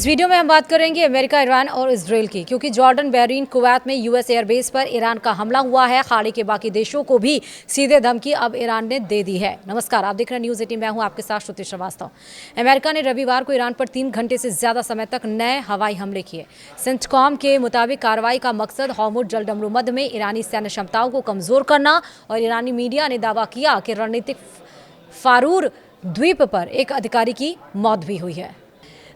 इस वीडियो में हम बात करेंगे अमेरिका, ईरान और इजराइल की, क्योंकि जॉर्डन, बहरीन, कुवैत में यूएस एयरबेस पर ईरान का हमला हुआ है। खाड़ी के बाकी देशों को भी सीधे धमकी अब ईरान ने दे दी है। नमस्कार, आप देख रहे हैं न्यूज़ 18। मैं हूं आपके साथ श्रुति श्रीवास्तव। अमेरिका ने रविवार को ईरान पर 3 घंटे से ज्यादा समय तक नए हवाई हमले किए। सेंटकॉम के मुताबिक कार्रवाई का मकसद हॉर्मुज़ जलदमरूमद में ईरानी सैन्य क्षमताओं को कमजोर करना, और ईरानी मीडिया ने दावा किया कि रणनीतिक फारूर द्वीप पर एक अधिकारी की मौत भी हुई है।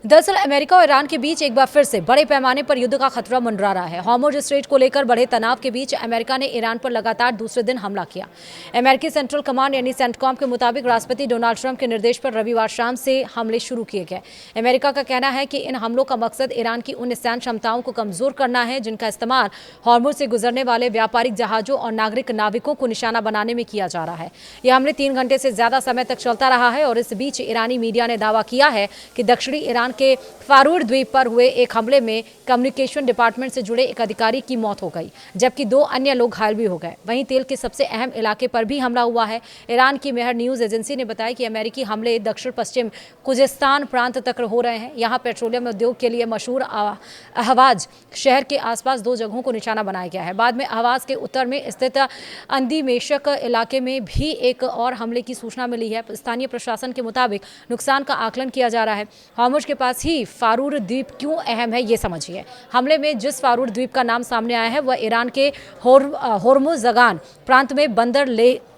दरअसल अमेरिका और ईरान के बीच एक बार फिर से बड़े पैमाने पर युद्ध का खतरा मंडरा रहा है। हॉर्मुज़ स्ट्रेट को लेकर बढ़े तनाव के बीच अमेरिका ने ईरान पर लगातार दूसरे दिन हमला किया। अमेरिकी सेंट्रल कमांड यानी सेंटकॉम के मुताबिक राष्ट्रपति डोनाल्ड ट्रंप के निर्देश पर रविवार शाम से हमले शुरू किए गए। अमेरिका का कहना है कि इन हमलों का मकसद ईरान की उन सैन्य क्षमताओं को कमजोर करना है जिनका इस्तेमाल हॉर्मुज़ से गुजरने वाले व्यापारिक जहाजों और नागरिक नाविकों को निशाना बनाने में किया जा रहा है। यह हमले 3 घंटे से ज्यादा समय तक चलता रहा है, और इस बीच ईरानी मीडिया ने दावा किया है कि दक्षिणी ईरान के फारूर द्वीप पर हुए एक हमले में कम्युनिकेशन डिपार्टमेंट से जुड़े एक अधिकारी की मौत हो गई, जबकि 2 अन्य लोग घायल भी हो गए। वहीं तेल के सबसे अहम इलाके पर भी हमला हुआ है। ईरान की मेहर न्यूज एजेंसी ने बताया कि अमेरिकी हमले दक्षिण पश्चिम खुजेस्तान प्रांत तक हो रहे हैं। यहाँ पेट्रोलियम उद्योग के लिए मशहूर अहवाज शहर के आसपास 2 जगहों को निशाना बनाया गया है। बाद में अहवाज के उत्तर में स्थित अंदीमेशक इलाके में भी एक और हमले की सूचना मिली है। स्थानीय प्रशासन के मुताबिक नुकसान का आकलन किया जा रहा है। हॉर्मुज़ के पास ही फारूर द्वीप क्यों अहम है, ये समझिए। हमले में जिस फारूर द्वीप का नाम सामने आया है वह ईरान के होर्मुज़गान प्रांत में बंदर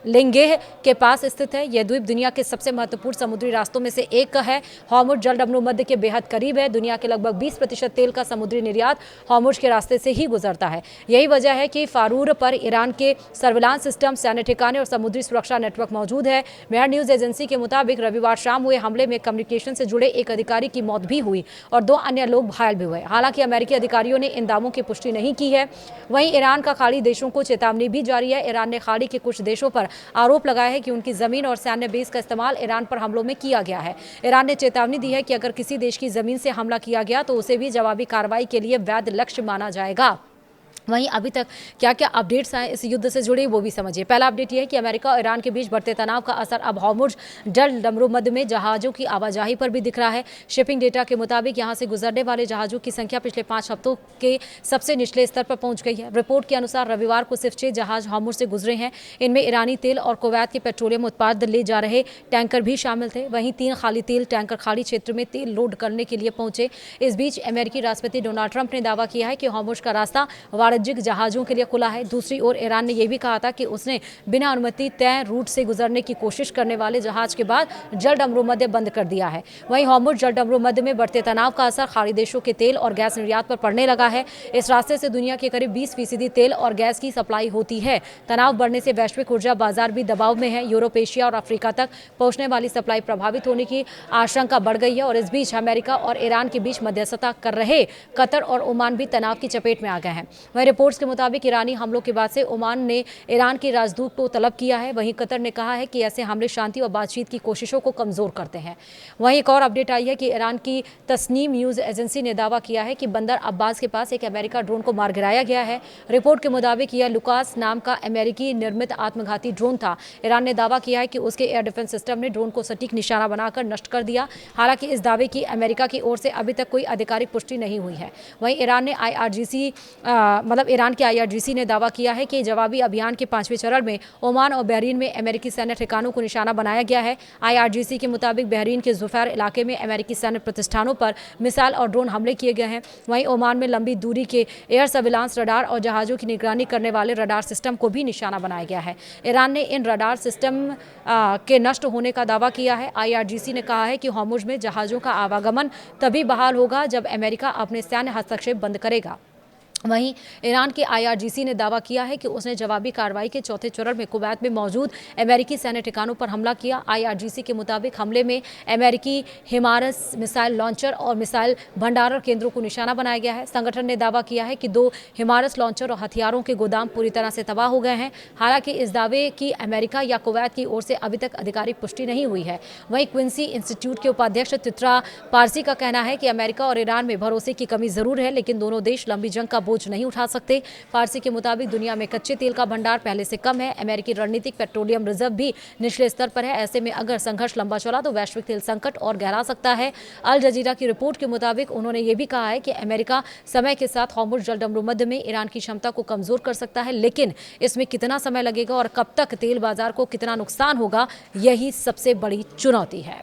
लेंगेह के पास स्थित है। यह द्वीप दुनिया के सबसे महत्वपूर्ण समुद्री रास्तों में से एक है। हॉर्मुज़ जलदमरूमध्य के बेहद करीब है। दुनिया के लगभग 20% तेल का समुद्री निर्यात हॉर्मुज़ के रास्ते से ही गुजरता है। यही वजह है कि फारूर पर ईरान के सर्विलांस सिस्टम, सैन्य ठिकाने और समुद्री सुरक्षा नेटवर्क मौजूद है। मेहर न्यूज एजेंसी के मुताबिक रविवार शाम हुए हमले में कम्युनिकेशन से जुड़े एक अधिकारी की मौत भी हुई और 2 अन्य लोग घायल भी हुए। हालांकि अमेरिकी अधिकारियों ने इन दावों की पुष्टि नहीं की है। वहीं ईरान का खाड़ी देशों को चेतावनी भी जारी है। ईरान ने खाड़ी के कुछ देशों पर आरोप लगाया है कि उनकी जमीन और सैन्य बेस का इस्तेमाल ईरान पर हमलों में किया गया है। ईरान ने चेतावनी दी है कि अगर किसी देश की जमीन से हमला किया गया तो उसे भी जवाबी कार्रवाई के लिए वैध लक्ष्य माना जाएगा। वहीं अभी तक क्या क्या अपडेट्स आए इस युद्ध से जुड़े वो भी समझिए। पहला अपडेट यह है कि अमेरिका और ईरान के बीच बढ़ते तनाव का असर अब हॉर्मुज़ जलदमरूमध्य में जहाज़ों की आवाजाही पर भी दिख रहा है। शिपिंग डेटा के मुताबिक यहां से गुजरने वाले जहाज़ों की संख्या पिछले 5 हफ्तों के सबसे निचले स्तर पर पहुंच गई है। रिपोर्ट के अनुसार रविवार को सिर्फ 6 जहाज हॉर्मुज़ से गुजरे हैं। इनमें ईरानी तेल और कुवैत के पेट्रोलियम उत्पाद ले जा रहे टैंकर भी शामिल थे। वहीं 3 खाली तेल टैंकर खाड़ी क्षेत्र में तेल लोड करने के लिए पहुंचे। इस बीच अमेरिकी राष्ट्रपति डोनाल्ड ट्रंप ने दावा किया है कि हॉर्मुज़ का रास्ता वाणिज्यिक जहाजों के लिए खुला है। दूसरी ओर ईरान ने यह भी कहा था कि उसने बिना अनुमति तय रूट से गुजरने की कोशिश करने वाले जहाज के बाद जलदमरूमध्य बंद कर दिया है। वहीं हॉर्मुज़ जलदमरूमध्य में बढ़ते तनाव का असर खाड़ी देशों के तेल और गैस निर्यात पर पड़ने लगा है। इस रास्ते से दुनिया के करीब 20% तेल और गैस की सप्लाई होती है। तनाव बढ़ने से वैश्विक ऊर्जा बाजार भी दबाव में है। यूरोप, एशिया और अफ्रीका तक पहुंचने वाली सप्लाई प्रभावित होने की आशंका बढ़ गई है। और इस बीच अमेरिका और ईरान के बीच मध्यस्थता कर रहे कतर और ओमान भी तनाव की चपेट में आ गए हैं। वहीं रिपोर्ट्स के मुताबिक ईरानी हमलों के बाद से ओमान ने ईरान के राजदूत को तलब किया है। वहीं कतर ने कहा है कि ऐसे हमले शांति और बातचीत की कोशिशों को कमजोर करते हैं। वहीं एक और अपडेट आई है कि ईरान की तस्नीम न्यूज एजेंसी ने दावा किया है कि बंदर अब्बास के पास एक अमेरिका ड्रोन को मार गिराया गया है। रिपोर्ट के मुताबिक यह लुकास नाम का अमेरिकी निर्मित आत्मघाती ड्रोन था। ईरान ने दावा किया है कि उसके एयर डिफेंस सिस्टम ने ड्रोन को सटीक निशाना बनाकर नष्ट कर दिया। हालांकि इस दावे की अमेरिका की ओर से अभी तक कोई आधिकारिक पुष्टि नहीं हुई है। वहीं ईरान के IRGC ने दावा किया है कि जवाबी अभियान के 5वें चरण में ओमान और बहरीन में अमेरिकी सैन्य ठिकानों को निशाना बनाया गया है। IRGC के मुताबिक बहरीन के जुफैर इलाके में अमेरिकी सैन्य प्रतिष्ठानों पर मिसाइल और ड्रोन हमले किए गए हैं। वहीं ओमान में लंबी दूरी के एयर सर्विलांस रडार और जहाज़ों की निगरानी करने वाले रडार सिस्टम को भी निशाना बनाया गया है। ईरान ने इन रडार सिस्टम के नष्ट होने का दावा किया है। IRGC ने कहा है कि हॉर्मुज़ में जहाज़ों का आवागमन तभी बहाल होगा जब अमेरिका अपने सैन्य हस्तक्षेप बंद करेगा। वहीं ईरान के IRGC ने दावा किया है कि उसने जवाबी कार्रवाई के 4थे चरण में कुवैत में मौजूद अमेरिकी सैन्य ठिकानों पर हमला किया। IRGC के मुताबिक हमले में अमेरिकी हिमारस मिसाइल लॉन्चर और मिसाइल भंडारण केंद्रों को निशाना बनाया गया है। संगठन ने दावा किया है कि 2 हिमारस लॉन्चर और हथियारों के गोदाम पूरी तरह से तबाह हो गए हैं। हालांकि इस दावे की अमेरिका या कुवैत की ओर से अभी तक आधिकारिक पुष्टि नहीं हुई है। वहीं क्विंसी इंस्टीट्यूट के उपाध्यक्ष तित्रा पारसी का कहना है कि अमेरिका और ईरान में भरोसे की कमी जरूर है, लेकिन दोनों देश लंबी जंग का बोझ बोझ नहीं उठा सकते। फारसी के मुताबिक दुनिया में कच्चे तेल का भंडार पहले से कम है। अमेरिकी रणनीतिक पेट्रोलियम रिजर्व भी निचले स्तर पर है। ऐसे में अगर संघर्ष लंबा चला तो वैश्विक तेल संकट और गहरा सकता है। अल जजीरा की रिपोर्ट के मुताबिक उन्होंने ये भी कहा है कि अमेरिका समय के साथ हॉर्मुज़ जलडमरू मध्य में ईरान की क्षमता को कमजोर कर सकता है, लेकिन इसमें कितना समय लगेगा और कब तक तेल बाजार को कितना नुकसान होगा, यही सबसे बड़ी चुनौती है।